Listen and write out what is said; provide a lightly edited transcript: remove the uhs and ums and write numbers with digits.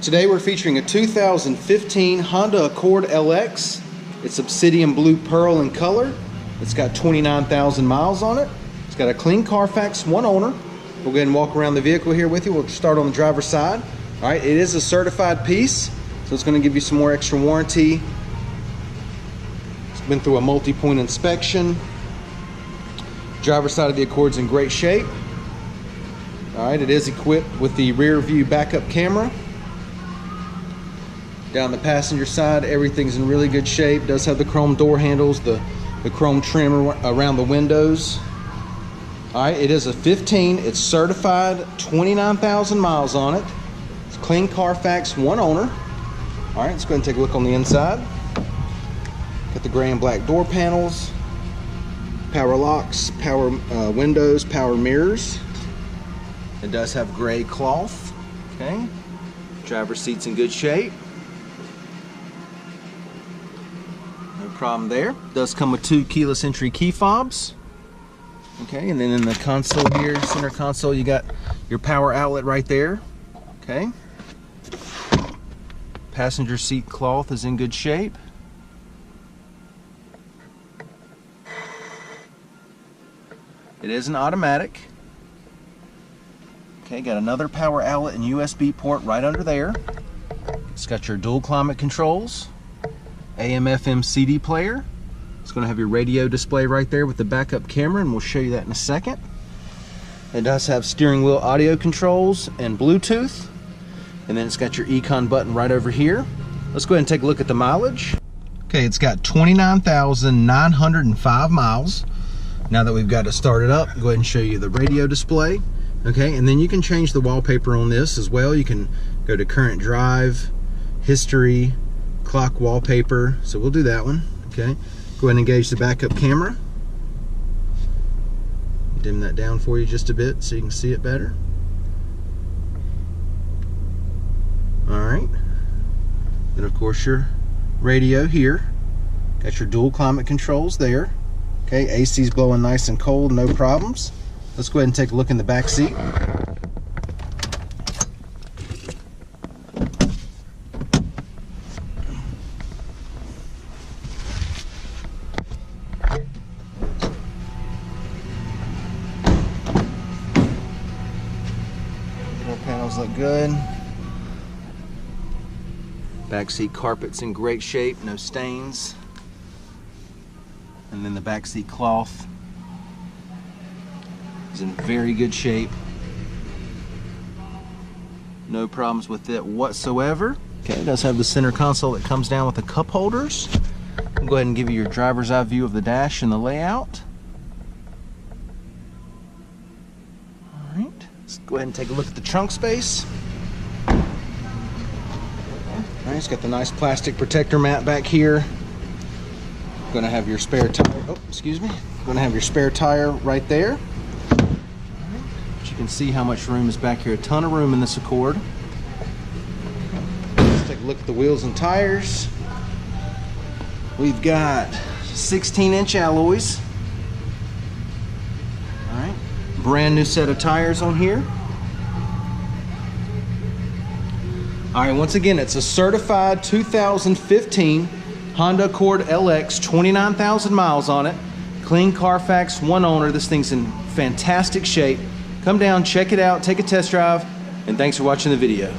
Today we're featuring a 2015 Honda Accord LX. It's obsidian blue pearl in color. It's got 29,000 miles on it. It's got a clean Carfax, one owner. We'll go ahead and walk around the vehicle here with you. We'll start on the driver's side. All right, it is a certified piece, so it's going to give you some more extra warranty. It's been through a multi-point inspection. Driver's side of the Accord's in great shape. All right, it is equipped with the rear view backup camera. Down the passenger side, everything's in really good shape. It does have the chrome door handles, the chrome trim around the windows. All right, it is a 15. It's certified, 29,000 miles on it. It's clean Carfax, one owner. All right, let's go ahead and take a look on the inside. Got the gray and black door panels, power locks, power windows, power mirrors. It does have gray cloth. Okay, driver's seat's in good shape. No problem there. It does come with 2 keyless entry key fobs. Okay, and then in the console here, center console, you got your power outlet right there. Okay. Passenger seat cloth is in good shape. It is an automatic. Okay, got another power outlet and USB port right under there. It's got your dual climate controls. AM/FM CD player. It's going to have your radio display right there with the backup camera, and we'll show you that in a second. It does have steering wheel audio controls and Bluetooth, and then it's got your Econ button right over here. Let's go ahead and take a look at the mileage. Okay, it's got 29,905 miles. Now that we've got it started up, go ahead and show you the radio display. Okay, and then you can change the wallpaper on this as well. You can go to current drive, history, clock wallpaper, so we'll do that one. Okay, go ahead and engage the backup camera. Dim that down for you just a bit so you can see it better. Alright, then of course your radio here. Got your dual climate controls there. Okay, AC's blowing nice and cold, no problems. Let's go ahead and take a look in the back seat. Panels look good. Back seat carpet's in great shape, no stains. And then the back seat cloth is in very good shape. No problems with it whatsoever. Okay, it does have the center console that comes down with the cup holders. I'll go ahead and give you your driver's eye view of the dash and the layout. Let's go ahead and take a look at the trunk space. Alright, it's got the nice plastic protector mat back here. Going to have your spare tire. Oh, excuse me. Going to have your spare tire right there. But you can see how much room is back here. A ton of room in this Accord. Let's take a look at the wheels and tires. We've got 16-inch alloys. Alright. Brand new set of tires on here. Alright, once again, it's a certified 2015 Honda Accord LX, 29,000 miles on it. Clean Carfax, one owner. This thing's in fantastic shape. Come down, check it out, take a test drive, and thanks for watching the video.